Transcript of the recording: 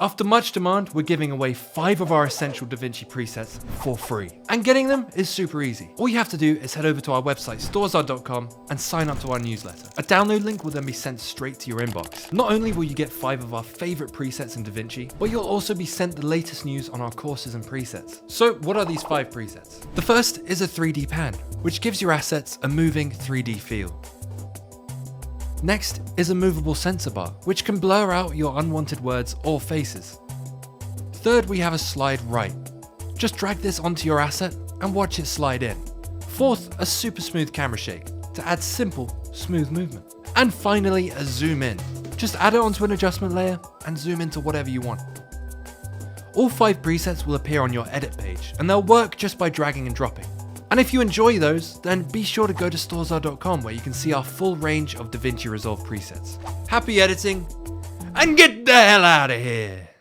After much demand, we're giving away 5 of our essential DaVinci presets for free. And getting them is super easy. All you have to do is head over to our website stores.com and sign up to our newsletter. A download link will then be sent straight to your inbox. Not only will you get 5 of our favorite presets in DaVinci, but you'll also be sent the latest news on our courses and presets. So what are these 5 presets? The first is a 3D pan, which gives your assets a moving 3D feel. Next is a movable sensor bar, which can blur out your unwanted words or faces. Third, we have a slide right. Just drag this onto your asset and watch it slide in. Fourth, a super smooth camera shake to add simple, smooth movement. And finally, a zoom in. Just add it onto an adjustment layer and zoom into whatever you want. All 5 presets will appear on your edit page, and they'll work just by dragging and dropping. And if you enjoy those, then be sure to go to stores.com where you can see our full range of DaVinci Resolve presets. Happy editing, and get the hell out of here!